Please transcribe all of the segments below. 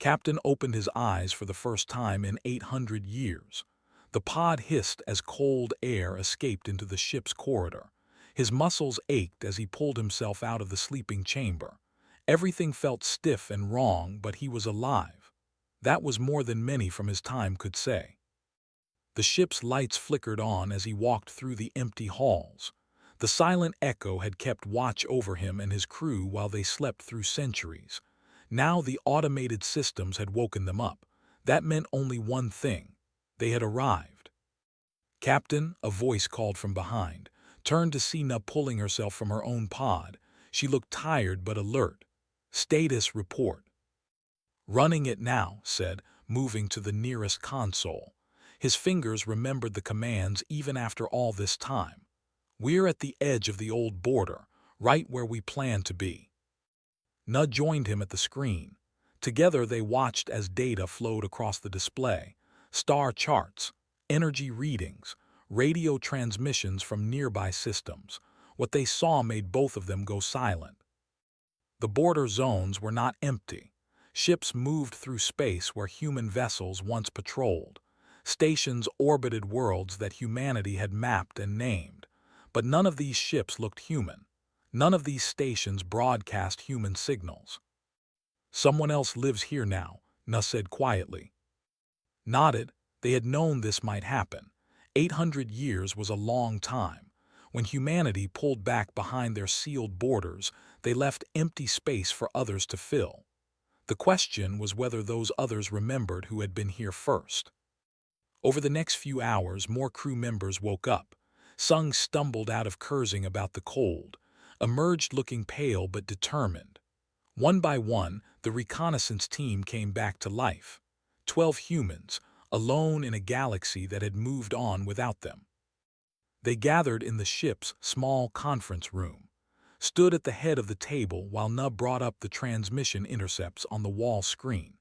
Captain opened his eyes for the first time in 800 years. The pod hissed as cold air escaped into the ship's corridor. His muscles ached as he pulled himself out of the sleeping chamber. Everything felt stiff and wrong, but he was alive. That was more than many from his time could say. The ship's lights flickered on as he walked through the empty halls. The silent echo had kept watch over him and his crew while they slept through centuries. Now the automated systems had woken them up. That meant only one thing. They had arrived. "Captain," a voice called from behind, turned to see Na pulling herself from her own pod. She looked tired but alert. "Status report." "Running it now," said, moving to the nearest console. His fingers remembered the commands even after all this time. "We're at the edge of the old border, right where we planned to be." Na joined him at the screen. Together they watched as data flowed across the display. Star charts, energy readings, radio transmissions from nearby systems. What they saw made both of them go silent. The border zones were not empty. Ships moved through space where human vessels once patrolled. Stations orbited worlds that humanity had mapped and named. But none of these ships looked human. None of these stations broadcast human signals. "Someone else lives here now," Na said quietly. Nodded. They had known this might happen. 800 years was a long time. When humanity pulled back behind their sealed borders, they left empty space for others to fill. The question was whether those others remembered who had been here first. Over the next few hours, more crew members woke up. Sung stumbled out of cursing about the cold, emerged looking pale but determined. One by one, the reconnaissance team came back to life. 12 humans, alone in a galaxy that had moved on without them. They gathered in the ship's small conference room, stood at the head of the table while Nub brought up the transmission intercepts on the wall screen.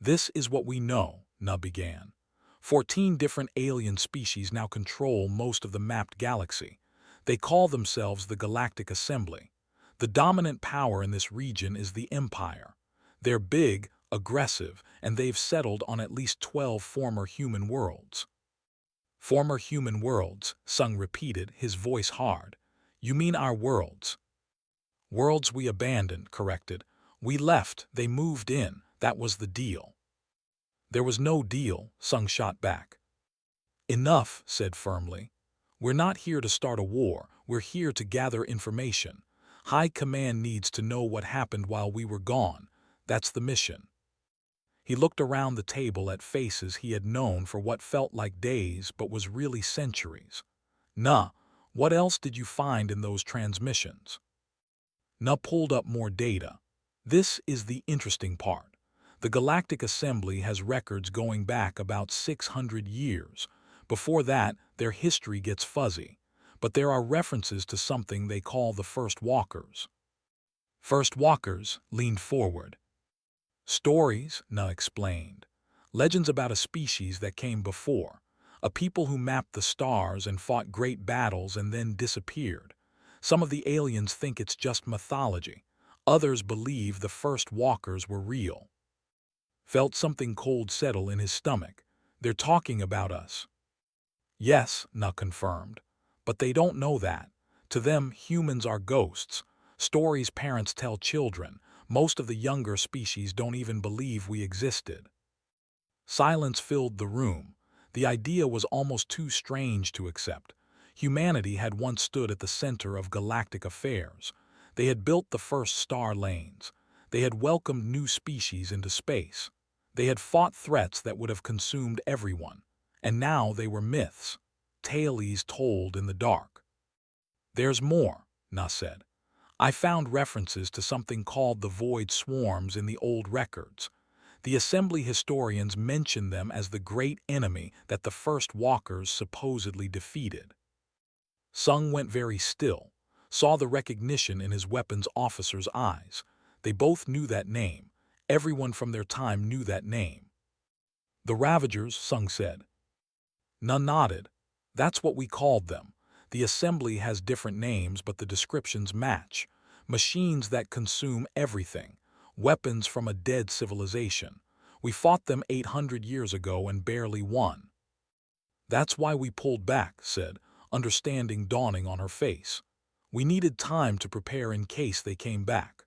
"This is what we know," Nub began. 14 different alien species now control most of the mapped galaxy. They call themselves the Galactic Assembly. The dominant power in this region is the Empire. They're big, aggressive, and they've settled on at least 12 former human worlds. "Former human worlds," Sung repeated, his voice hard. "You mean our worlds?" "Worlds we abandoned," corrected. "We left, they moved in. That was the deal." "There was no deal," Sung shot back. "Enough," said firmly. "We're not here to start a war. We're here to gather information. High Command needs to know what happened while we were gone. That's the mission." He looked around the table at faces he had known for what felt like days but was really centuries. "Nah, what else did you find in those transmissions?" Na pulled up more data. "This is the interesting part. The Galactic Assembly has records going back about 600 years. Before that, their history gets fuzzy. But there are references to something they call the First Walkers." "First Walkers" leaned forward. "Stories," Na explained. "Legends about a species that came before. A people who mapped the stars and fought great battles and then disappeared. Some of the aliens think it's just mythology. Others believe the First Walkers were real." Felt something cold settle in his stomach. "They're talking about us." "Yes," Na confirmed. "But they don't know that. To them, humans are ghosts. Stories parents tell children. Most of the younger species don't even believe we existed." Silence filled the room. The idea was almost too strange to accept. Humanity had once stood at the center of galactic affairs. They had built the first star lanes. They had welcomed new species into space. They had fought threats that would have consumed everyone. And now they were myths, tales told in the dark. "There's more," Na said. "I found references to something called the Void Swarms in the old records. The Assembly historians mention them as the great enemy that the First Walkers supposedly defeated." Sung went very still, saw the recognition in his weapons officer's eyes. They both knew that name. Everyone from their time knew that name. "The Ravagers," Sung said. Na nodded. "That's what we called them. The Assembly has different names, but the descriptions match. Machines that consume everything. weapons from a dead civilization. We fought them 800 years ago and barely won. That's why we pulled back, said, understanding dawning on her face. We needed time to prepare in case they came back.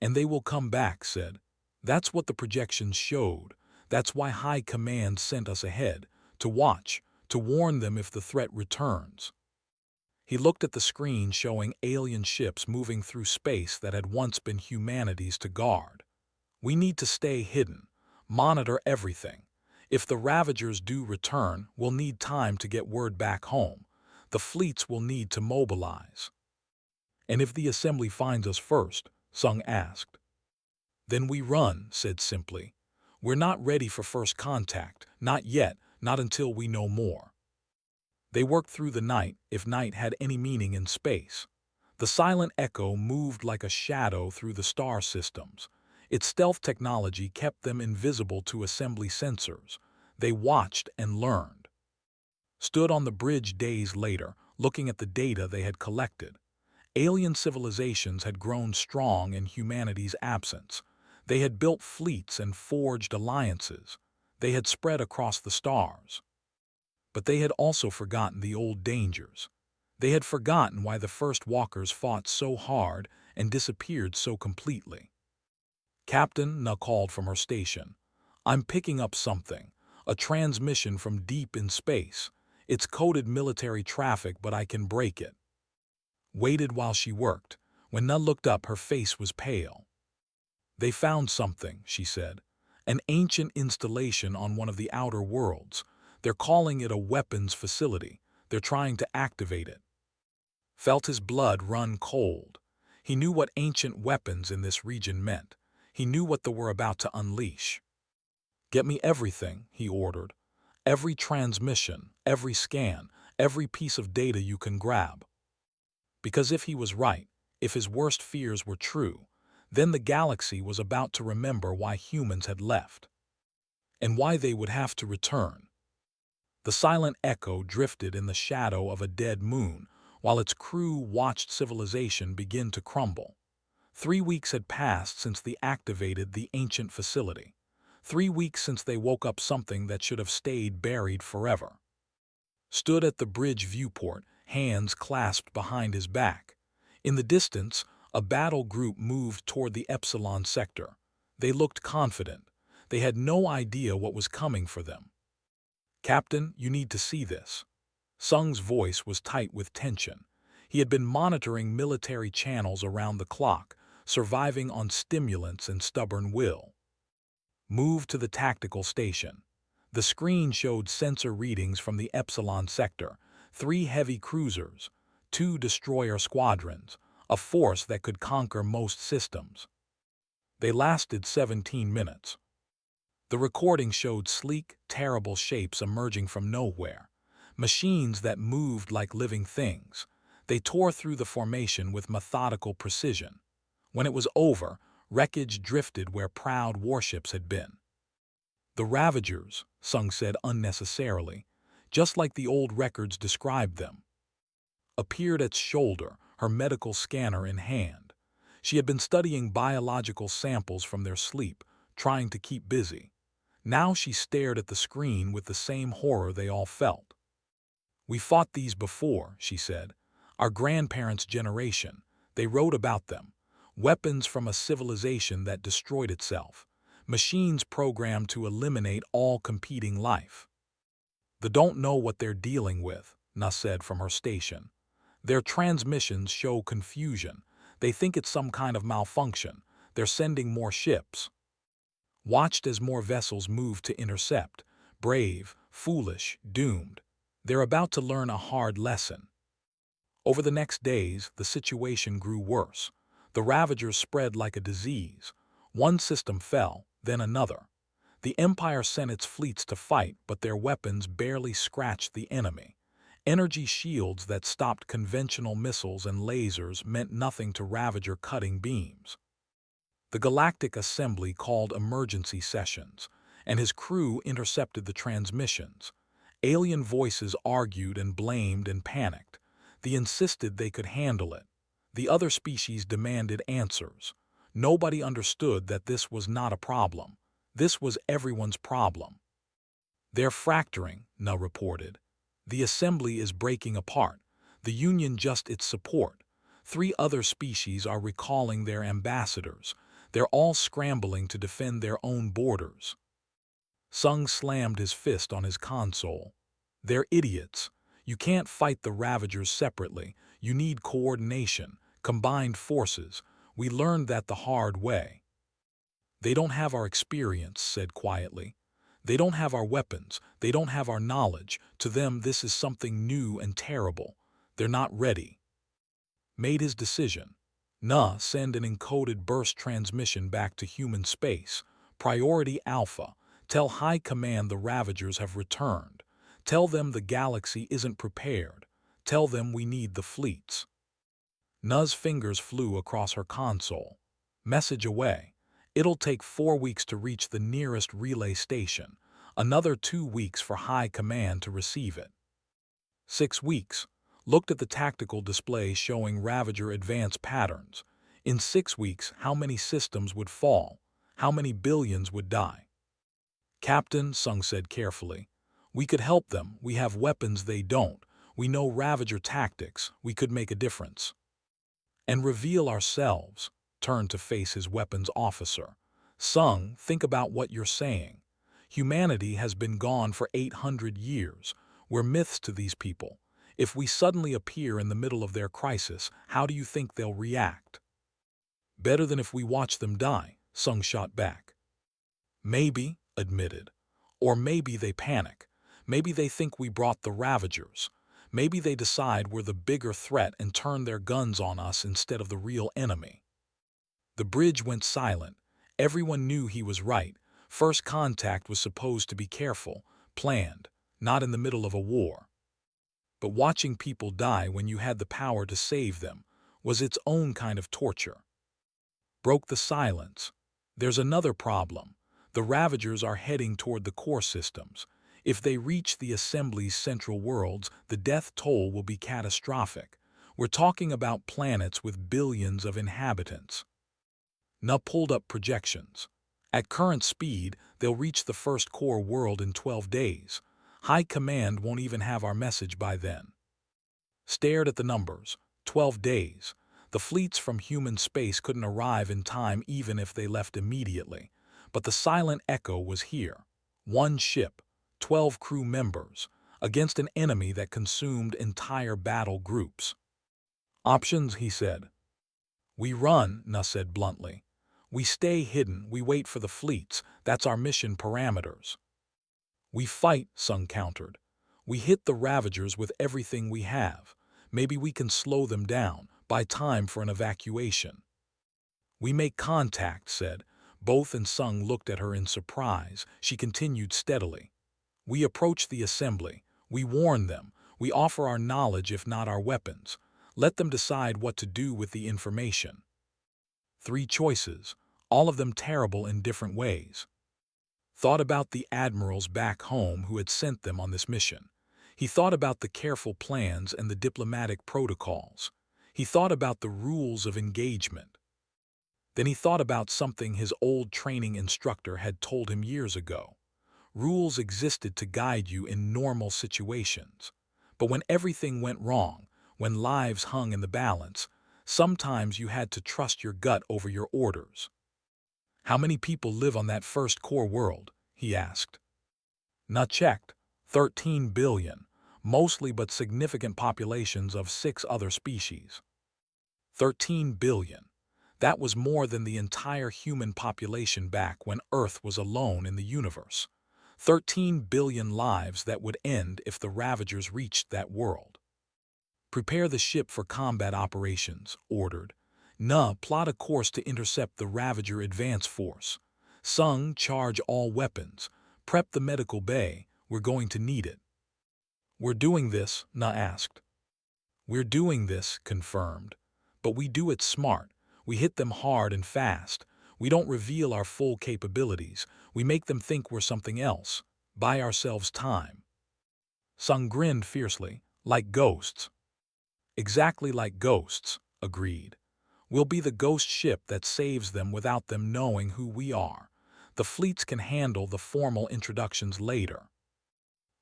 And they will come back, said. That's what the projections showed. That's why High Command sent us ahead, to watch, to warn them if the threat returns. He looked at the screen showing alien ships moving through space that had once been humanity's to guard. We need to stay hidden, monitor everything. If the Ravagers do return, we'll need time to get word back home. The fleets will need to mobilize. And if the assembly finds us first, Sung asked. Then we run, said simply. We're not ready for first contact, not yet, not until we know more. They worked through the night, if night had any meaning in space. The silent echo moved like a shadow through the star systems. Its stealth technology kept them invisible to assembly sensors. They watched and learned. Stood on the bridge days later, looking at the data they had collected. Alien civilizations had grown strong in humanity's absence. They had built fleets and forged alliances. They had spread across the stars. But they had also forgotten the old dangers. They had forgotten why the first walkers fought so hard and disappeared so completely. Captain, Na called from her station. I'm picking up something, a transmission from deep in space. It's coded military traffic, but I can break it. Waited while she worked. When Na looked up, her face was pale. They found something, she said. An ancient installation on one of the outer worlds. They're calling it a weapons facility. They're trying to activate it. Felt his blood run cold. He knew what ancient weapons in this region meant. He knew what they were about to unleash. Get me everything, he ordered. Every transmission, every scan, every piece of data you can grab. Because if he was right, if his worst fears were true, then the galaxy was about to remember why humans had left. And why they would have to return. The silent echo drifted in the shadow of a dead moon, while its crew watched civilization begin to crumble. 3 weeks had passed since they activated the ancient facility. 3 weeks since they woke up something that should have stayed buried forever. Stood at the bridge viewport, hands clasped behind his back. In the distance, a battle group moved toward the Epsilon sector. They looked confident. They had no idea what was coming for them. Captain, you need to see this. Sung's voice was tight with tension. He had been monitoring military channels around the clock, surviving on stimulants and stubborn will. Moved to the tactical station. The screen showed sensor readings from the Epsilon sector, 3 heavy cruisers, 2 destroyer squadrons, a force that could conquer most systems. They lasted 17 minutes. The recording showed sleek, terrible shapes emerging from nowhere, machines that moved like living things. They tore through the formation with methodical precision. When it was over, wreckage drifted where proud warships had been. The Ravagers, Sung said unnecessarily, just like the old records described them. Appeared at shoulder, her medical scanner in hand. She had been studying biological samples from their sleep, trying to keep busy. Now she stared at the screen with the same horror they all felt. We fought these before, she said. Our grandparents' generation. They wrote about them. Weapons from a civilization that destroyed itself. Machines programmed to eliminate all competing life. They don't know what they're dealing with, Na said from her station. Their transmissions show confusion. They think it's some kind of malfunction. They're sending more ships. Watched as more vessels moved to intercept. Brave, foolish, doomed. They're about to learn a hard lesson. Over the next days, the situation grew worse. The Ravagers spread like a disease. One system fell, then another. The Empire sent its fleets to fight, but their weapons barely scratched the enemy. Energy shields that stopped conventional missiles and lasers meant nothing to Ravager cutting beams. The Galactic Assembly called emergency sessions, and his crew intercepted the transmissions. Alien voices argued and blamed and panicked. They insisted they could handle it. The other species demanded answers. Nobody understood that this was not a problem. This was everyone's problem. They're fracturing, Na reported. The assembly is breaking apart. The Union just its support. 3 other species are recalling their ambassadors. They're all scrambling to defend their own borders. Sung slammed his fist on his console. They're idiots. You can't fight the Ravagers separately. You need coordination, combined forces. We learned that the hard way. They don't have our experience, said quietly. They don't have our weapons. They don't have our knowledge. To them, this is something new and terrible. They're not ready. Made his decision. Na, send an encoded burst transmission back to human space. Priority Alpha. Tell High Command the Ravagers have returned. Tell them the galaxy isn't prepared. Tell them we need the fleets. Na's fingers flew across her console. Message away. It'll take 4 weeks to reach the nearest relay station. Another 2 weeks for High Command to receive it. 6 weeks. Looked at the tactical display showing Ravager advance patterns. In 6 weeks, how many systems would fall? How many billions would die? Captain, Sung said carefully, we could help them. We have weapons they don't. We know Ravager tactics. We could make a difference. And reveal ourselves, turned to face his weapons officer. Sung, think about what you're saying. Humanity has been gone for 800 years. We're myths to these people. If we suddenly appear in the middle of their crisis, how do you think they'll react? Better than if we watch them die, Sung shot back. Maybe, admitted. Or maybe they panic. Maybe they think we brought the Ravagers. Maybe they decide we're the bigger threat and turn their guns on us instead of the real enemy. The bridge went silent. Everyone knew he was right. First contact was supposed to be careful, planned, not in the middle of a war. But watching people die when you had the power to save them was its own kind of torture. Broke the silence. There's another problem. The Ravagers are heading toward the core systems. If they reach the Assembly's central worlds, the death toll will be catastrophic. We're talking about planets with billions of inhabitants. Na pulled up projections. At current speed, they'll reach the first core world in 12 days. High Command won't even have our message by then. Stared at the numbers. 12 days. The fleets from human space couldn't arrive in time even if they left immediately. But the silent echo was here. 1 ship, 12 crew members, against an enemy that consumed entire battle groups. Options, he said. We run, Na said bluntly. We stay hidden, we wait for the fleets. That's our mission parameters. We fight, Sung countered. We hit the Ravagers with everything we have. Maybe we can slow them down, buy time for an evacuation. We make contact, said. Both and Sung looked at her in surprise. She continued steadily. We approach the assembly. We warn them. We offer our knowledge if not our weapons. Let them decide what to do with the information. 3 choices, all of them terrible in different ways. Thought about the admirals back home who had sent them on this mission. He thought about the careful plans and the diplomatic protocols. He thought about the rules of engagement. Then he thought about something his old training instructor had told him years ago. Rules existed to guide you in normal situations. But when everything went wrong, when lives hung in the balance, sometimes you had to trust your gut over your orders. How many people live on that first core world? He asked. Na checked. 13 billion, mostly but significant populations of 6 other species. 13 billion. That was more than the entire human population back when Earth was alone in the universe. 13 billion lives that would end if the Ravagers reached that world. Prepare the ship for combat operations, ordered. Na, plot a course to intercept the Ravager advance force. Sung, charge all weapons. Prep the medical bay. We're going to need it. We're doing this, Na asked. We're doing this, confirmed. But we do it smart. We hit them hard and fast. We don't reveal our full capabilities. We make them think we're something else. Buy ourselves time. Sung grinned fiercely, like ghosts. Exactly like ghosts, agreed. We'll be the ghost ship that saves them without them knowing who we are. The fleets can handle the formal introductions later."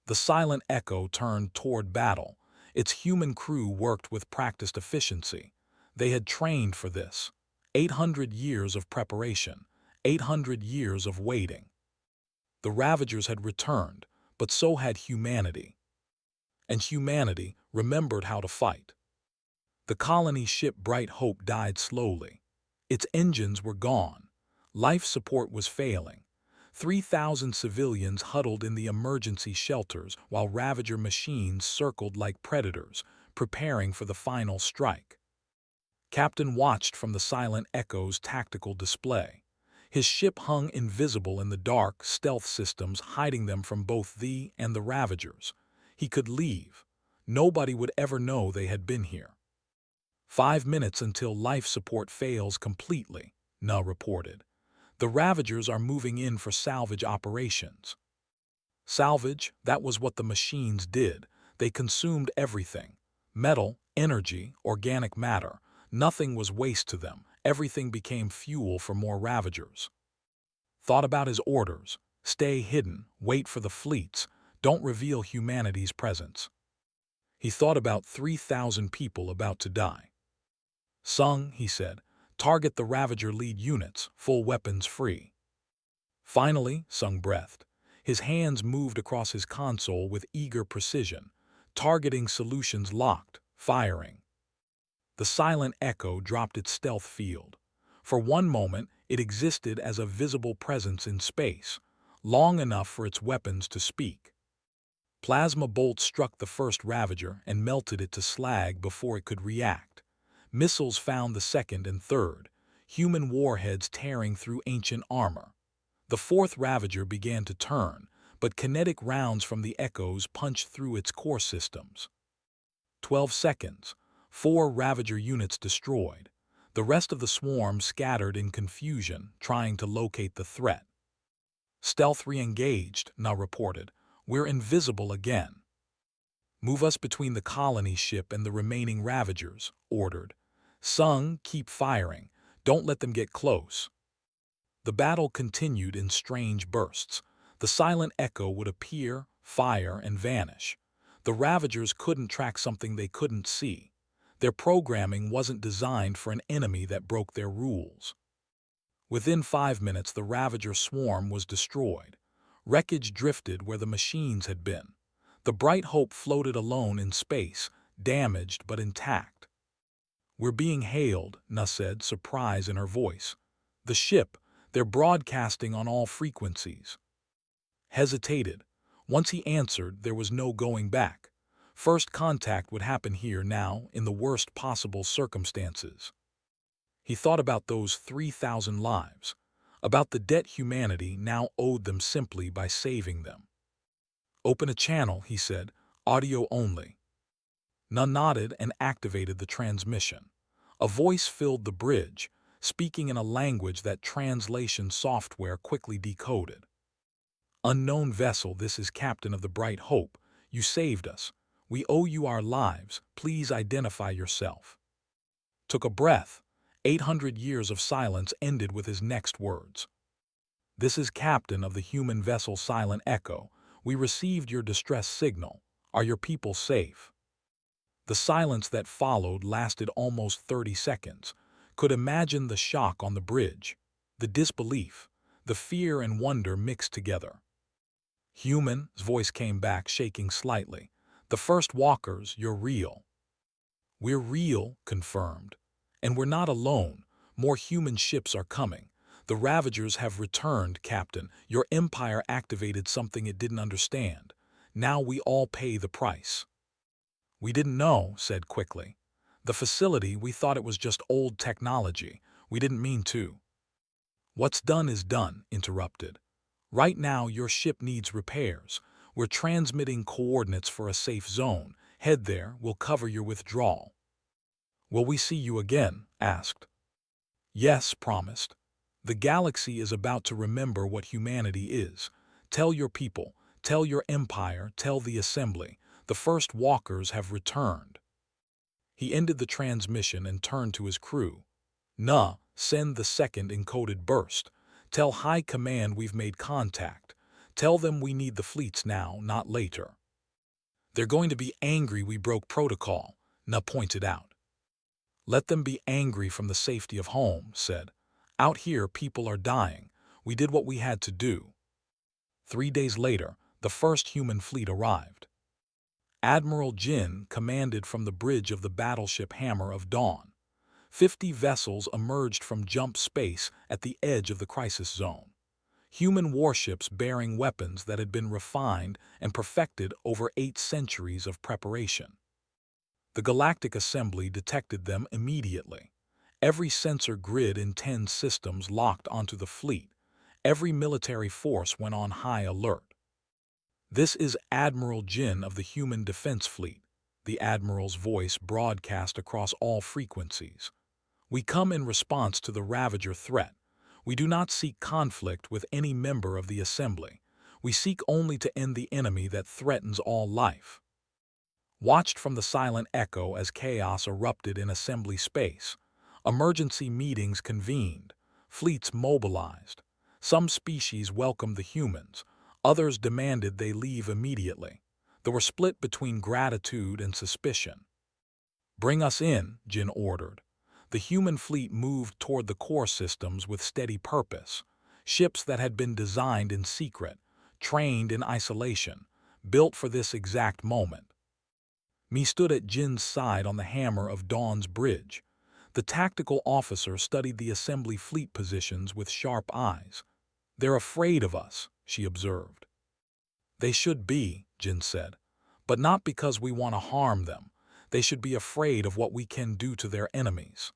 The silent echo turned toward battle. Its human crew worked with practiced efficiency. They had trained for this. 800 years of preparation, 800 years of waiting. The Ravagers had returned, but so had humanity. And humanity remembered how to fight. The colony ship Bright Hope died slowly. Its engines were gone. Life support was failing. 3,000 civilians huddled in the emergency shelters while Ravager machines circled like predators, preparing for the final strike. Captain watched from the silent Echo's tactical display. His ship hung invisible in the dark, stealth systems hiding them from both the and the Ravagers. He could leave. Nobody would ever know they had been here. 5 minutes until life support fails completely, Na reported. The Ravagers are moving in for salvage operations. Salvage, that was what the machines did. They consumed everything. Metal, energy, organic matter. Nothing was waste to them. Everything became fuel for more Ravagers. Thought about his orders. Stay hidden, wait for the fleets, don't reveal humanity's presence. He thought about 3,000 people about to die. Sung, he said, target the Ravager lead units, full weapons free. Finally, Sung breathed. His hands moved across his console with eager precision, targeting solutions locked, firing. The silent Echo dropped its stealth field. For one moment, it existed as a visible presence in space, long enough for its weapons to speak. Plasma bolts struck the first Ravager and melted it to slag before it could react. Missiles found the second and third, human warheads tearing through ancient armor. The fourth Ravager began to turn, but kinetic rounds from the Echoes punched through its core systems. 12 seconds. 4 Ravager units destroyed. The rest of the swarm scattered in confusion, trying to locate the threat. Stealth re-engaged, Na reported. We're invisible again. Move us between the colony ship and the remaining Ravagers, ordered. Sung, keep firing. Don't let them get close. The battle continued in strange bursts. The silent Echo would appear, fire, and vanish. The Ravagers couldn't track something they couldn't see. Their programming wasn't designed for an enemy that broke their rules. Within 5 minutes, the Ravager swarm was destroyed. Wreckage drifted where the machines had been. The Bright Hope floated alone in space, damaged but intact. We're being hailed, Na said, surprise in her voice. The ship, they're broadcasting on all frequencies. Hesitated. Once he answered, there was no going back. First contact would happen here now, in the worst possible circumstances. He thought about those 3,000 lives, about the debt humanity now owed them simply by saving them. Open a channel, he said, audio only. Na nodded and activated the transmission. A voice filled the bridge, speaking in a language that translation software quickly decoded. Unknown vessel, this is Captain of the Bright Hope. You saved us. We owe you our lives. Please identify yourself. Took a breath. 800 years of silence ended with his next words. This is Captain of the human vessel Silent Echo. We received your distress signal. Are your people safe? The silence that followed lasted almost 30 seconds. Could imagine the shock on the bridge, the disbelief, the fear and wonder mixed together. Human's voice came back, shaking slightly. The first walkers, you're real. We're real, confirmed. And we're not alone. More human ships are coming. The Ravagers have returned, Captain. Your empire activated something it didn't understand. Now we all pay the price. We didn't know, said quickly. The facility, we thought it was just old technology. We didn't mean to. What's done is done, interrupted. Right now your ship needs repairs. We're transmitting coordinates for a safe zone. Head there, we'll cover your withdrawal. Will we see you again? Asked. Yes, promised. The galaxy is about to remember what humanity is. Tell your people, tell your empire, tell the assembly. The first walkers have returned. He ended the transmission and turned to his crew. Nuh, send the second encoded burst. Tell High Command we've made contact. Tell them we need the fleets now, not later. They're going to be angry we broke protocol, Nuh pointed out. Let them be angry from the safety of home, said. Out here, people are dying. We did what we had to do. 3 days later, the first human fleet arrived. Admiral Jin commanded from the bridge of the battleship Hammer of Dawn. 50 vessels emerged from jump space at the edge of the crisis zone. Human warships bearing weapons that had been refined and perfected over 8 centuries of preparation. The Galactic Assembly detected them immediately. Every sensor grid in 10 systems locked onto the fleet. Every military force went on high alert. This is Admiral Jin of the Human Defense Fleet, the Admiral's voice broadcast across all frequencies. We come in response to the Ravager threat. We do not seek conflict with any member of the Assembly. We seek only to end the enemy that threatens all life. Watched from the silent echo as chaos erupted in Assembly space. Emergency meetings convened. Fleets mobilized. Some species welcomed the humans. Others demanded they leave immediately. They were split between gratitude and suspicion. Bring us in, Jin ordered. The human fleet moved toward the core systems with steady purpose. Ships that had been designed in secret, trained in isolation, built for this exact moment. Me stood at Jin's side on the Hammer of Dawn's bridge. The tactical officer studied the assembly fleet positions with sharp eyes. They're afraid of us, she observed. They should be, Jin said, but not because we want to harm them. They should be afraid of what we can do to their enemies.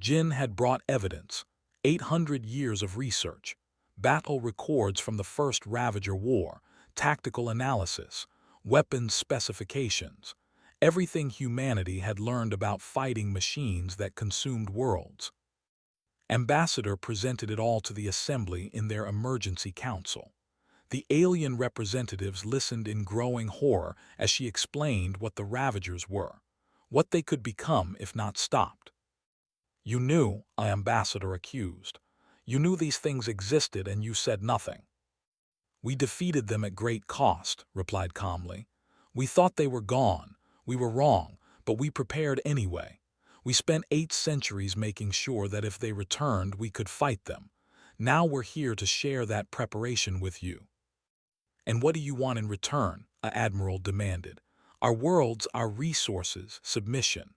Jin had brought evidence, 800 years of research, battle records from the first Ravager War, tactical analysis, weapons specifications, everything humanity had learned about fighting machines that consumed worlds. Ambassador presented it all to the Assembly in their emergency council. The alien representatives listened in growing horror as she explained what the Ravagers were, what they could become if not stopped. You knew, Ambassador accused. You knew these things existed and you said nothing. We defeated them at great cost, replied calmly. We thought they were gone. We were wrong, but we prepared anyway. We spent 8 centuries making sure that if they returned, we could fight them. Now we're here to share that preparation with you. And what do you want in return? Admiral demanded. Our worlds, our resources, submission.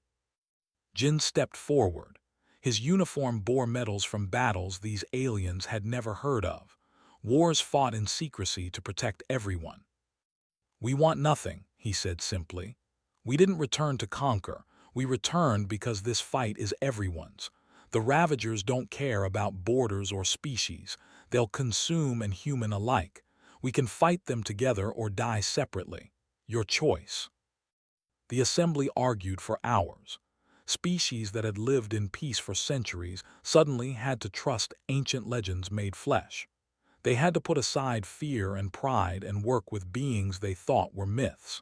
Jin stepped forward. His uniform bore medals from battles these aliens had never heard of. Wars fought in secrecy to protect everyone. We want nothing, he said simply. We didn't return to conquer. We returned because this fight is everyone's. The Ravagers don't care about borders or species. They'll consume and human alike. We can fight them together or die separately. Your choice. The Assembly argued for hours. Species that had lived in peace for centuries suddenly had to trust ancient legends made flesh. They had to put aside fear and pride and work with beings they thought were myths.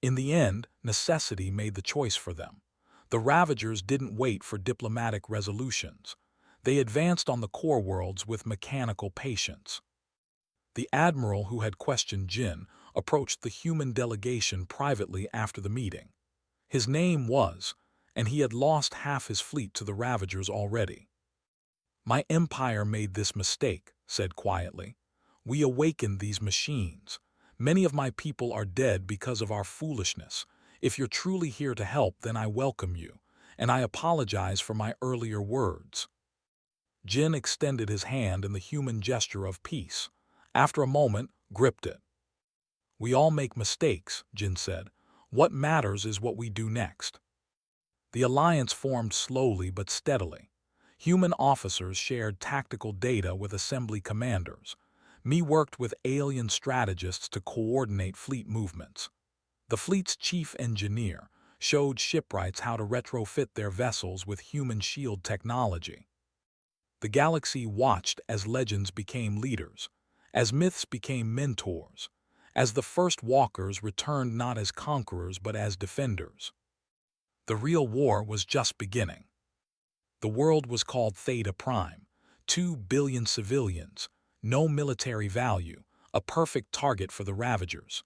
In the end, necessity made the choice for them. The Ravagers didn't wait for diplomatic resolutions. They advanced on the core worlds with mechanical patience. The admiral who had questioned Jin approached the human delegation privately after the meeting. His name was, and he had lost half his fleet to the Ravagers already. My empire made this mistake, said quietly. We awakened these machines. Many of my people are dead because of our foolishness. If you're truly here to help, then I welcome you, and I apologize for my earlier words. Jin extended his hand in the human gesture of peace. After a moment, gripped it. We all make mistakes, Jin said. What matters is what we do next. The alliance formed slowly but steadily. Human officers shared tactical data with assembly commanders. Me worked with alien strategists to coordinate fleet movements. The fleet's chief engineer showed shipwrights how to retrofit their vessels with human shield technology. The galaxy watched as legends became leaders, as myths became mentors, as the first walkers returned not as conquerors but as defenders. The real war was just beginning. The The world was called Theta Prime. 2 billion civilians, no military value, a perfect target for the Ravagers.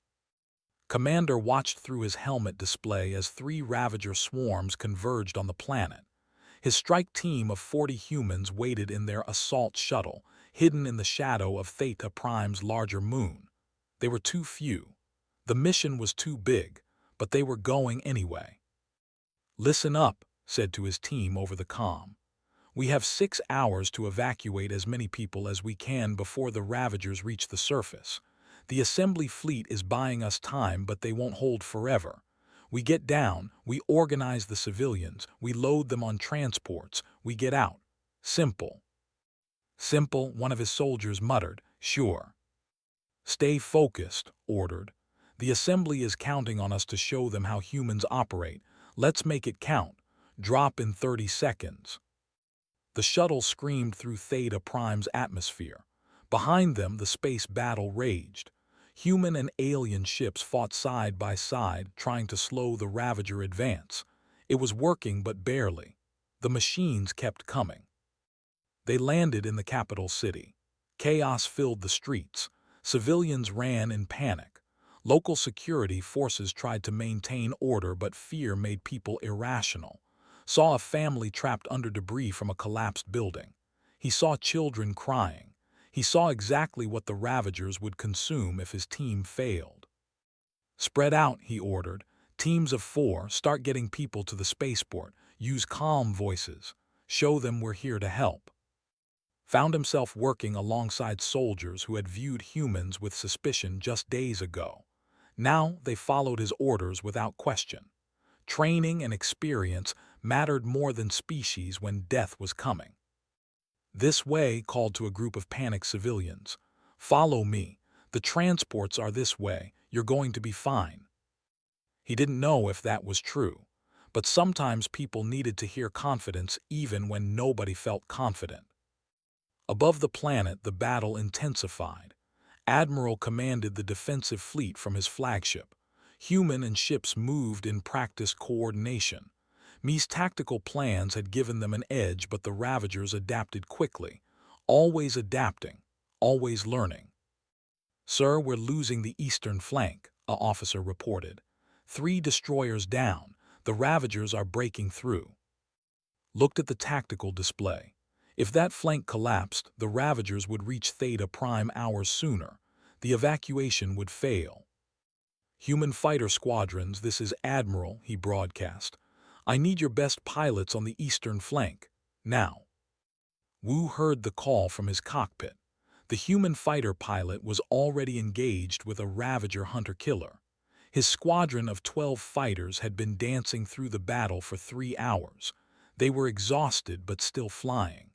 Commander watched through his helmet display as 3 Ravager swarms converged on the planet. His strike team of 40 humans waited in their assault shuttle, hidden in the shadow of Theta Prime's larger moon. They were too few. The mission was too big, but they were going anyway. "Listen up," said to his team over the comm. "We have 6 hours to evacuate as many people as we can before the Ravagers reach the surface. The assembly fleet is buying us time, but they won't hold forever. We get down, we organize the civilians, we load them on transports, we get out. Simple." "Simple," one of his soldiers muttered. "Sure." "Stay focused," ordered. "The assembly is counting on us to show them how humans operate. Let's make it count. Drop in 30 seconds." The shuttle screamed through Theta Prime's atmosphere. Behind them, the space battle raged. Human and alien ships fought side by side, trying to slow the Ravager advance. It was working, but barely. The machines kept coming. They landed in the capital city. Chaos filled the streets. Civilians ran in panic. Local security forces tried to maintain order, but fear made people irrational. Saw a family trapped under debris from a collapsed building. He saw children crying. He saw exactly what the Ravagers would consume if his team failed. "Spread out," he ordered. "Teams of 4, start getting people to the spaceport. Use calm voices. Show them we're here to help." Found himself working alongside soldiers who had viewed humans with suspicion just days ago. Now they followed his orders without question. Training and experience mattered more than species when death was coming. "This way," called to a group of panicked civilians. "Follow me. The transports are this way. You're going to be fine." He didn't know if that was true, but sometimes people needed to hear confidence even when nobody felt confident. Above the planet, the battle intensified. Admiral commanded the defensive fleet from his flagship. Human and ships moved in practiced coordination. Me's tactical plans had given them an edge, but the Ravagers adapted quickly. Always adapting, always learning. "Sir, we're losing the eastern flank," an officer reported. 3 destroyers down. The Ravagers are breaking through. Looked at the tactical display. If that flank collapsed, the Ravagers would reach Theta Prime hours sooner. The evacuation would fail. "Human fighter squadrons, this is Admiral," he broadcast. "I need your best pilots on the eastern flank. Now." Wu heard the call from his cockpit. The human fighter pilot was already engaged with a Ravager hunter-killer. His squadron of 12 fighters had been dancing through the battle for 3 hours. They were exhausted but still flying.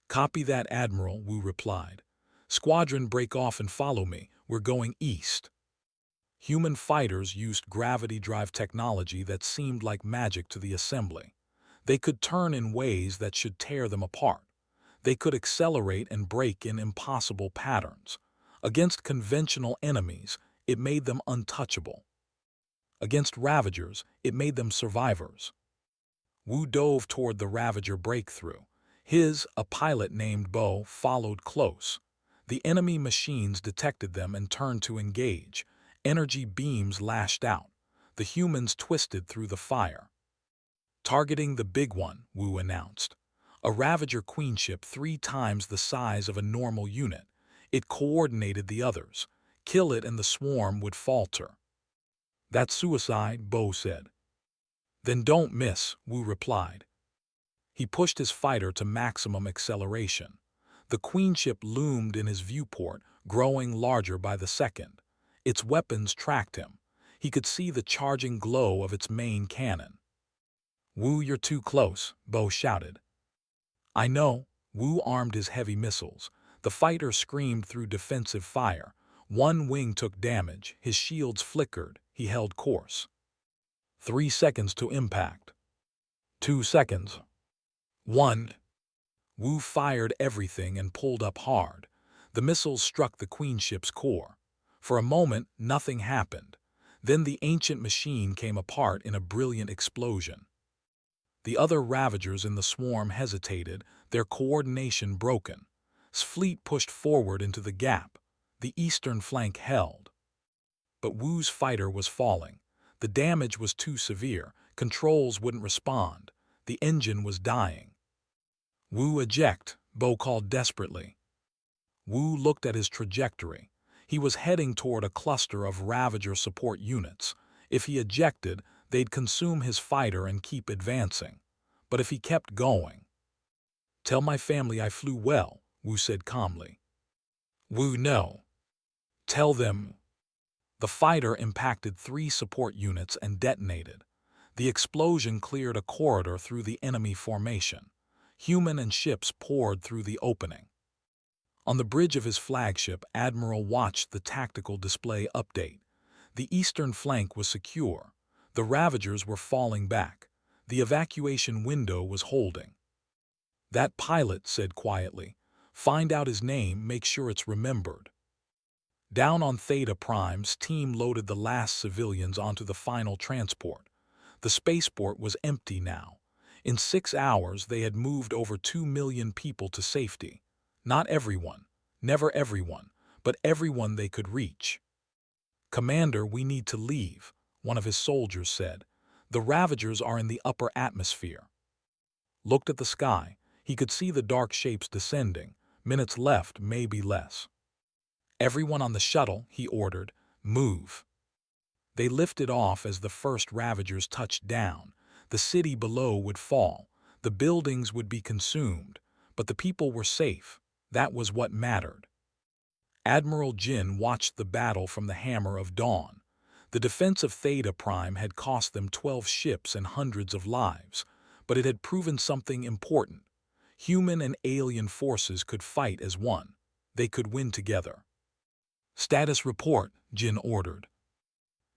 "Copy that, Admiral," Wu replied. "Squadron, break off and follow me. We're going east." Human fighters used gravity drive technology that seemed like magic to the assembly. They could turn in ways that should tear them apart. They could accelerate and brake in impossible patterns. Against conventional enemies, it made them untouchable. Against Ravagers, it made them survivors. Wu dove toward the Ravager breakthrough. A pilot named Bo, followed close. The enemy machines detected them and turned to engage. Energy beams lashed out. The humans twisted through the fire. "Targeting the big one," Wu announced. A Ravager queenship 3 times the size of a normal unit. It coordinated the others. Kill it and the swarm would falter. "That's suicide," Bo said. "Then don't miss," Wu replied. He pushed his fighter to maximum acceleration. The queenship loomed in his viewport, growing larger by the second. Its weapons tracked him. He could see the charging glow of its main cannon. "Wu, you're too close," Bo shouted. "I know." Wu armed his heavy missiles. The fighter screamed through defensive fire. One wing took damage. His shields flickered. He held course. 3 seconds to impact. 2 seconds. 1. Wu fired everything and pulled up hard. The missiles struck the queenship's core. For a moment, nothing happened. Then the ancient machine came apart in a brilliant explosion. The other Ravagers in the swarm hesitated, their coordination broken. His fleet pushed forward into the gap. The eastern flank held. But Wu's fighter was falling. The damage was too severe. Controls wouldn't respond. The engine was dying. "Wu, eject," Bo called desperately. Wu looked at his trajectory. He was heading toward a cluster of Ravager support units. If he ejected, they'd consume his fighter and keep advancing. But if he kept going... "Tell my family I flew well," Wu said calmly. "Wu, no. Tell them..." The fighter impacted 3 support units and detonated. The explosion cleared a corridor through the enemy formation. Human and ships poured through the opening. On the bridge of his flagship, Admiral watched the tactical display update. The eastern flank was secure. The Ravagers were falling back. The evacuation window was holding. "That pilot," said quietly, "find out his name, make sure it's remembered." Down on Theta Prime's team loaded the last civilians onto the final transport. The spaceport was empty now. In 6 hours, they had moved over 2 million people to safety. Not everyone, never everyone, but everyone they could reach. "Commander, we need to leave," one of his soldiers said. "The Ravagers are in the upper atmosphere." Looked at the sky. He could see the dark shapes descending. Minutes left, maybe less. "Everyone on the shuttle," he ordered, "move." They lifted off as the first Ravagers touched down. The city below would fall. The buildings would be consumed. But the people were safe. That was what mattered. Admiral Jin watched the battle from the hammer of dawn. The defense of Theta Prime had cost them 12 ships and hundreds of lives. But it had proven something important. Human and alien forces could fight as one. They could win together. "Status report," Jin ordered.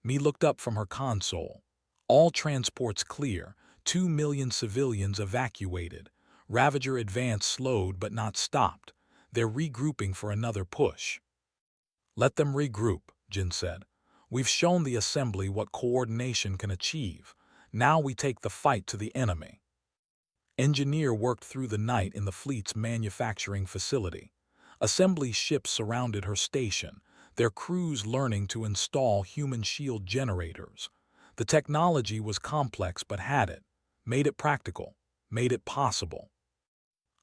Mi looked up from her console. All transports clear, 2 million civilians evacuated. Ravager advance slowed but not stopped. They're regrouping for another push. "Let them regroup," Jin said. "We've shown the assembly what coordination can achieve. Now we take the fight to the enemy." Engineer worked through the night in the fleet's manufacturing facility. Assembly ships surrounded her station, their crews learning to install human shield generators. The technology was complex but had it, made it practical, made it possible.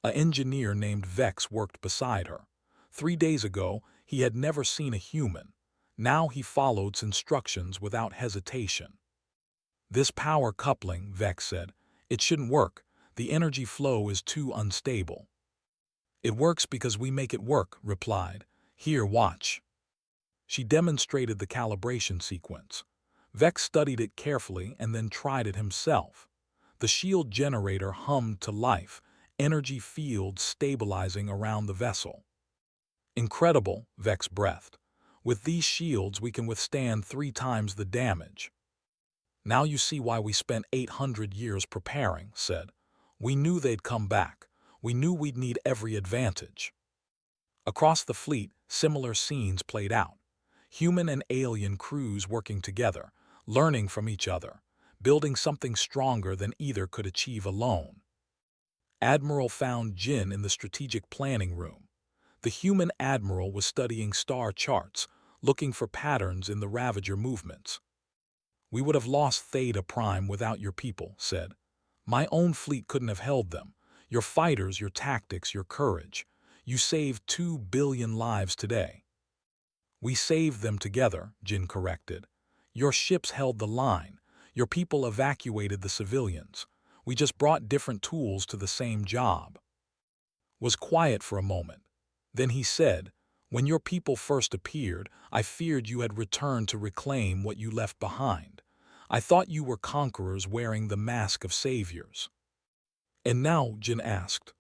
An engineer named Vex worked beside her. 3 days ago, he had never seen a human. Now he followed instructions without hesitation. "This power coupling," Vex said, "it shouldn't work. The energy flow is too unstable." "It works because we make it work," replied. "Here, watch." She demonstrated the calibration sequence. Vex studied it carefully and then tried it himself. The shield generator hummed to life, energy fields stabilizing around the vessel. "Incredible," Vex breathed. "With these shields we can withstand 3 times the damage." "Now you see why we spent 800 years preparing," said. "We knew they'd come back. We knew we'd need every advantage." Across the fleet, similar scenes played out. Human and alien crews working together, learning from each other, building something stronger than either could achieve alone. Admiral found Jin in the strategic planning room. The human admiral was studying star charts, looking for patterns in the Ravager movements. "We would have lost Theta Prime without your people," said. "My own fleet couldn't have held them. Your fighters, your tactics, your courage. You saved 2 billion lives today." "We saved them together," Jin corrected. "Your ships held the line. Your people evacuated the civilians. We just brought different tools to the same job." Was quiet for a moment. Then he said, "When your people first appeared, I feared you had returned to reclaim what you left behind. I thought you were conquerors wearing the mask of saviors." "And now," Jin asked.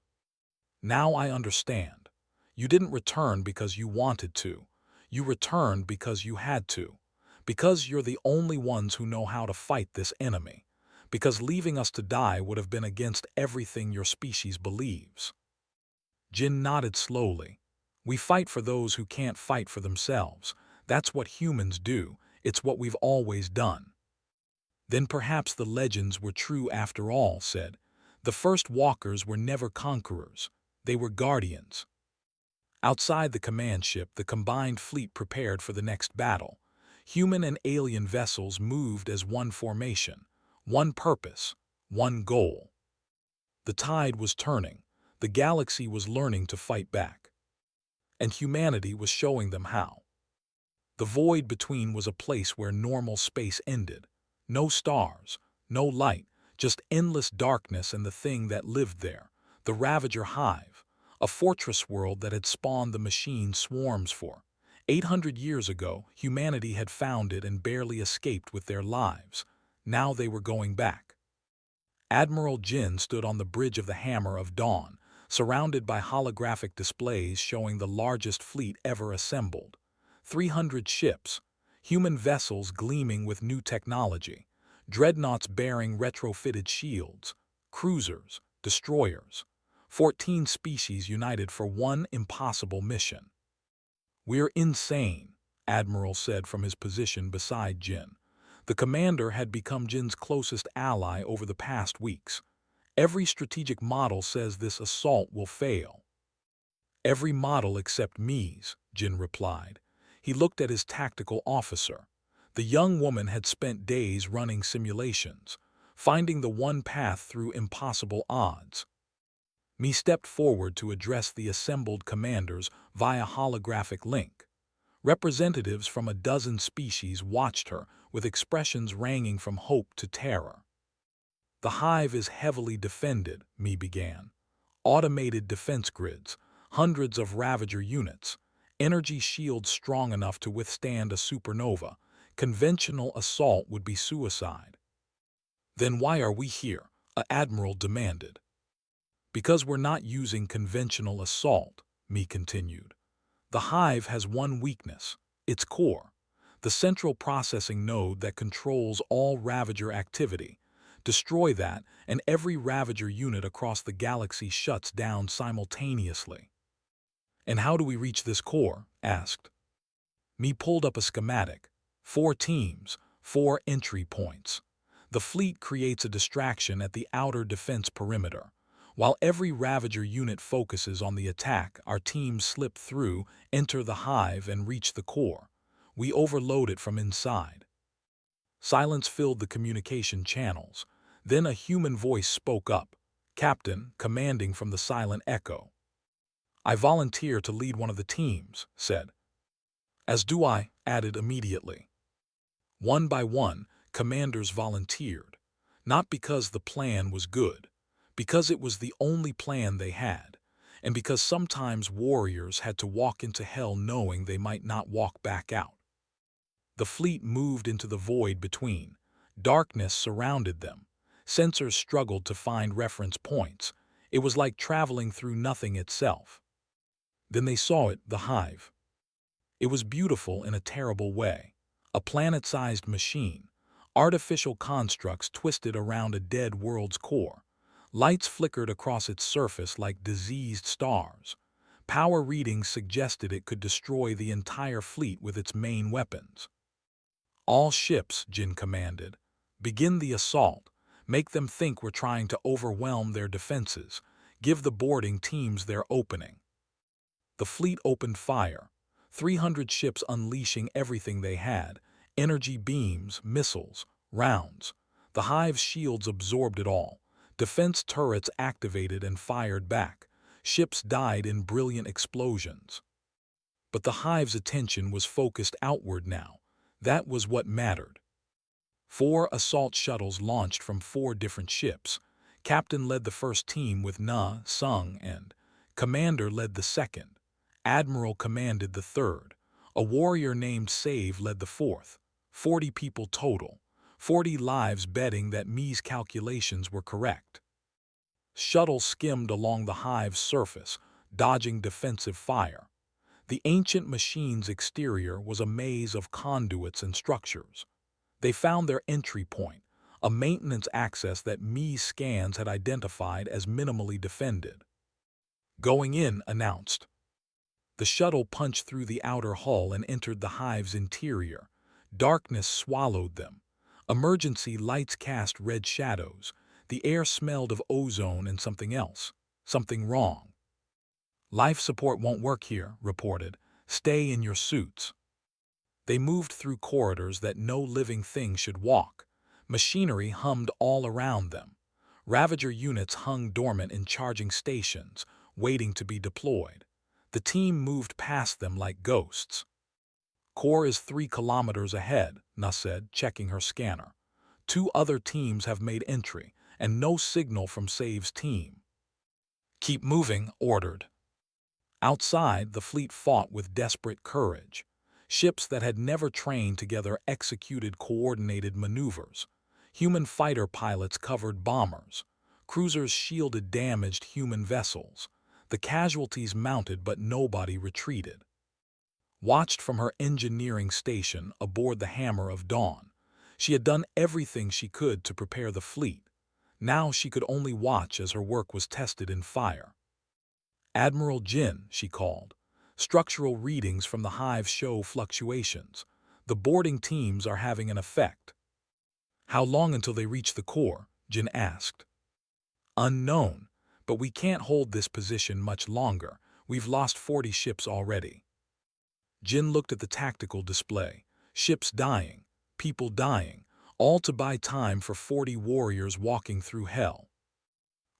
"Now I understand. You didn't return because you wanted to. You returned because you had to. Because you're the only ones who know how to fight this enemy. Because leaving us to die would have been against everything your species believes." Jin nodded slowly. "We fight for those who can't fight for themselves. That's what humans do. It's what we've always done." Then perhaps the legends were true after all, said. The first walkers were never conquerors. They were guardians. Outside the command ship, the combined fleet prepared for the next battle. Human and alien vessels moved as one formation, one purpose, one goal. The tide was turning. The galaxy was learning to fight back. And humanity was showing them how. The void between was a place where normal space ended. No stars, no light, just endless darkness and the thing that lived there, the Ravager Hive, a fortress world that had spawned the machine swarms for. 800 years ago, humanity had found it and barely escaped with their lives. Now they were going back. Admiral Jin stood on the bridge of the Hammer of Dawn, surrounded by holographic displays showing the largest fleet ever assembled. 300 ships, human vessels gleaming with new technology, dreadnoughts bearing retrofitted shields, cruisers, destroyers. 14 species united for one impossible mission. "We're insane," Admiral said from his position beside Jin. The commander had become Jin's closest ally over the past weeks. "Every strategic model says this assault will fail." "Every model except me's," Jin replied. He looked at his tactical officer. The young woman had spent days running simulations, finding the one path through impossible odds. Mi stepped forward to address the assembled commanders via holographic link. Representatives from a dozen species watched her with expressions ranging from hope to terror. "The hive is heavily defended," Mi began. "Automated defense grids, hundreds of Ravager units, energy shields strong enough to withstand a supernova. Conventional assault would be suicide." "Then why are we here?" an admiral demanded. "Because we're not using conventional assault," Mi continued. "The hive has one weakness, its core, the central processing node that controls all Ravager activity. Destroy that, and every Ravager unit across the galaxy shuts down simultaneously." "And how do we reach this core?" asked. Mi pulled up a schematic. 4 teams, 4 entry points. The fleet creates a distraction at the outer defense perimeter. While every Ravager unit focuses on the attack, our teams slip through, enter the hive, and reach the core. We overload it from inside. Silence filled the communication channels. Then a human voice spoke up. Captain, commanding from the silent echo. "I volunteer to lead one of the teams," said. "As do I," added immediately. One by one, commanders volunteered. Not because the plan was good, because it was the only plan they had, and because sometimes warriors had to walk into hell knowing they might not walk back out. The fleet moved into the void between. Darkness surrounded them. Sensors struggled to find reference points. It was like traveling through nothing itself. Then they saw it, the hive. It was beautiful in a terrible way. A planet-sized machine. Artificial constructs twisted around a dead world's core. Lights flickered across its surface like diseased stars. Power readings suggested it could destroy the entire fleet with its main weapons. "All ships," Jin commanded. "Begin the assault. Make them think we're trying to overwhelm their defenses. Give the boarding teams their opening." The fleet opened fire. 300 ships unleashing everything they had. Energy beams, missiles, rounds. The hive's shields absorbed it all. Defense turrets activated and fired back. Ships died in brilliant explosions. But the hive's attention was focused outward now. That was what mattered. 4 assault shuttles launched from 4 different ships. Captain led the first team with Na, Sung, and Commander led the second. Admiral commanded the third. A warrior named Save led the fourth. 40 people total. 40 lives betting that Mi's calculations were correct. Shuttles skimmed along the hive's surface, dodging defensive fire. The ancient machine's exterior was a maze of conduits and structures. They found their entry point, a maintenance access that Mi's scans had identified as minimally defended. "Going in," announced. The shuttle punched through the outer hull and entered the hive's interior. Darkness swallowed them. Emergency lights cast red shadows. The air smelled of ozone and something else. Something wrong. Life support won't work here, reported. Stay in your suits. They moved through corridors that no living thing should walk. Machinery hummed all around them. Ravager units hung dormant in charging stations, waiting to be deployed. The team moved past them like ghosts. Core is 3 kilometers ahead, Na said, checking her scanner. 2 other teams have made entry, and no signal from Save's team. Keep moving, ordered. Outside, the fleet fought with desperate courage. Ships that had never trained together executed coordinated maneuvers. Human fighter pilots covered bombers. Cruisers shielded damaged human vessels. The casualties mounted, but nobody retreated. Watched from her engineering station aboard the Hammer of Dawn, she had done everything she could to prepare the fleet. Now she could only watch as her work was tested in fire. Admiral Jin, she called. Structural readings from the hive show fluctuations. The boarding teams are having an effect. How long until they reach the core? Jin asked. Unknown, but we can't hold this position much longer. We've lost 40 ships already. Jin looked at the tactical display. Ships dying, people dying, all to buy time for 40 warriors walking through hell.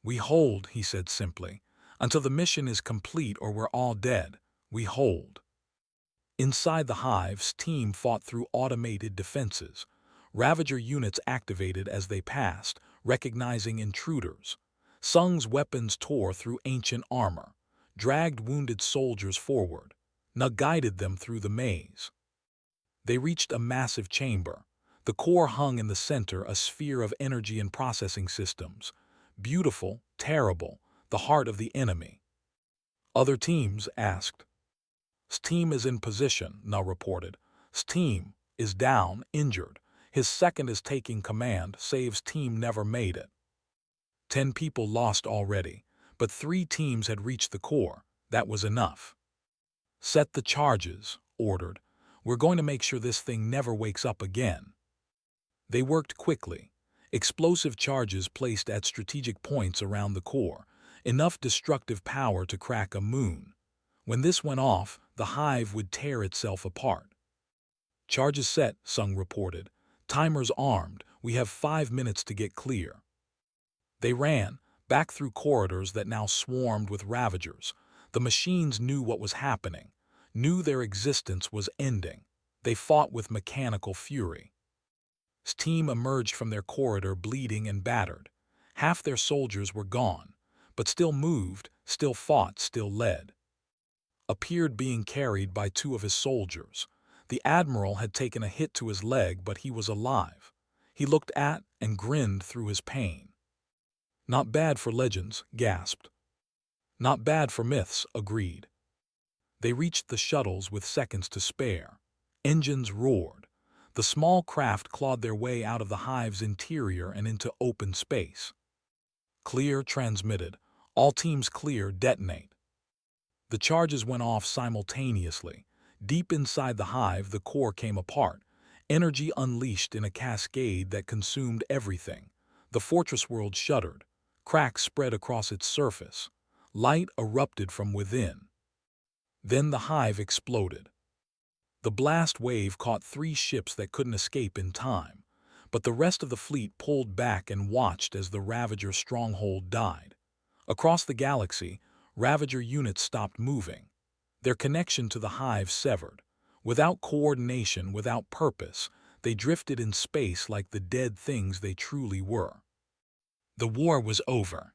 We hold, he said simply. Until the mission is complete or we're all dead, we hold. Inside the hive's team fought through automated defenses. Ravager units activated as they passed, recognizing intruders. Sung's weapons tore through ancient armor, dragged wounded soldiers forward. Na guided them through the maze. They reached a massive chamber. The core hung in the center, a sphere of energy and processing systems. Beautiful, terrible, the heart of the enemy. Other teams asked. Steam is in position, Na reported. Steam is down, injured. His second is taking command. Save's team never made it. 10 people lost already, but 3 teams had reached the core. That was enough. Set the charges, ordered. We're going to make sure this thing never wakes up again. They worked quickly. Explosive charges placed at strategic points around the core, enough destructive power to crack a moon. When this went off, the hive would tear itself apart. Charges set, Sung reported. Timers armed. We have 5 minutes to get clear. They ran, back through corridors that now swarmed with Ravagers. The machines knew what was happening, knew their existence was ending. They fought with mechanical fury. Team emerged from their corridor bleeding and battered. Half their soldiers were gone, but still moved, still fought, still led. Appeared being carried by 2 of his soldiers. The admiral had taken a hit to his leg, but he was alive. He looked at and grinned through his pain. Not bad for legends, gasped. Not bad for myths, agreed. They reached the shuttles with seconds to spare. Engines roared. The small craft clawed their way out of the hive's interior and into open space. Clear transmitted. All teams clear, detonate. The charges went off simultaneously. Deep inside the hive, the core came apart. Energy unleashed in a cascade that consumed everything. The fortress world shuddered. Cracks spread across its surface. Light erupted from within. Then the hive exploded. The blast wave caught 3 ships that couldn't escape in time, but the rest of the fleet pulled back and watched as the Ravager stronghold died. Across the galaxy, Ravager units stopped moving. Their connection to the hive severed. Without coordination, without purpose, they drifted in space like the dead things they truly were. The war was over.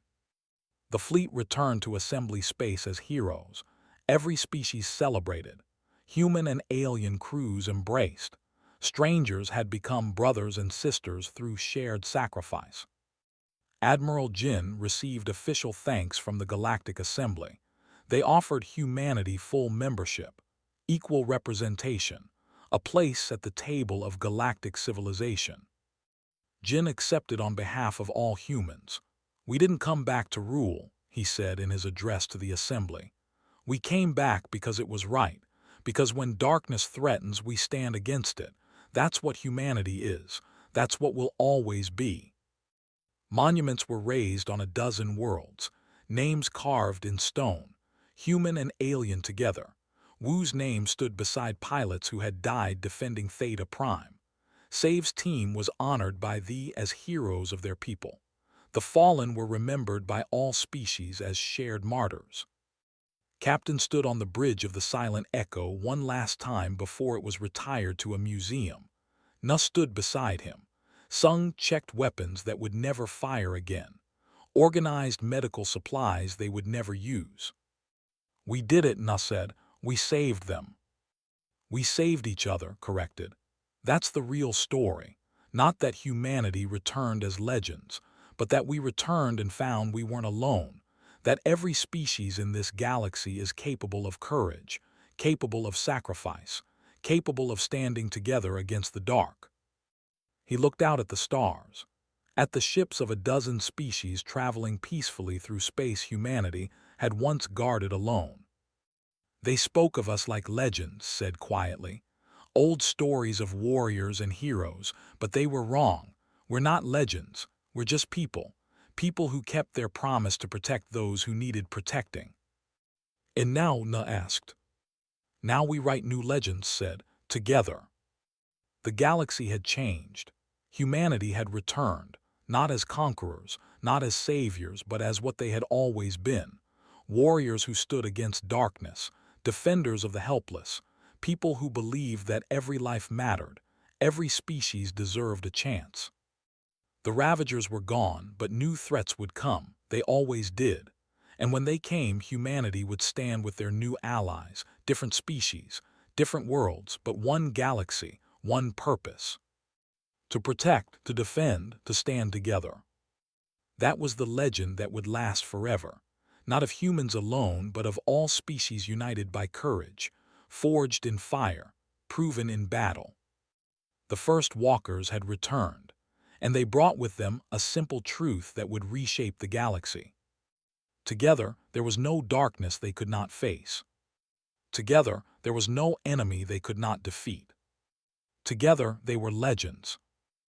The fleet returned to assembly space as heroes. Every species celebrated. Human and alien crews embraced. Strangers had become brothers and sisters through shared sacrifice. Admiral Jin received official thanks from the Galactic Assembly. They offered humanity full membership, equal representation, a place at the table of galactic civilization. Jin accepted on behalf of all humans. We didn't come back to rule, he said in his address to the Assembly. We came back because it was right, because when darkness threatens, we stand against it. That's what humanity is. That's what we'll always be. Monuments were raised on a dozen worlds, names carved in stone, human and alien together. Wu's name stood beside pilots who had died defending Theta Prime. Save's team was honored by thee as heroes of their people. The fallen were remembered by all species as shared martyrs. Captain stood on the bridge of the Silent Echo one last time before it was retired to a museum. Nuh stood beside him. Sung checked weapons that would never fire again, organized medical supplies they would never use. "We did it," Nuh said. "We saved them." "We saved each other," corrected. "That's the real story. Not that humanity returned as legends, but that we returned and found we weren't alone, that every species in this galaxy is capable of courage, capable of sacrifice, capable of standing together against the dark." He looked out at the stars, at the ships of a dozen species traveling peacefully through space humanity had once guarded alone. "They spoke of us like legends," said quietly. "Old stories of warriors and heroes, but they were wrong. We're not legends. We're just people. People who kept their promise to protect those who needed protecting." "And now," Nuh asked. "Now we write new legends," said, "together." The galaxy had changed. Humanity had returned, not as conquerors, not as saviors, but as what they had always been. Warriors who stood against darkness, defenders of the helpless, people who believed that every life mattered, every species deserved a chance. The Ravagers were gone, but new threats would come. They always did. And when they came, humanity would stand with their new allies, different species, different worlds, but one galaxy, one purpose. To protect, to defend, to stand together. That was the legend that would last forever. Not of humans alone, but of all species united by courage, forged in fire, proven in battle. The first walkers had returned, and they brought with them a simple truth that would reshape the galaxy. Together, there was no darkness they could not face. Together, there was no enemy they could not defeat. Together, they were legends,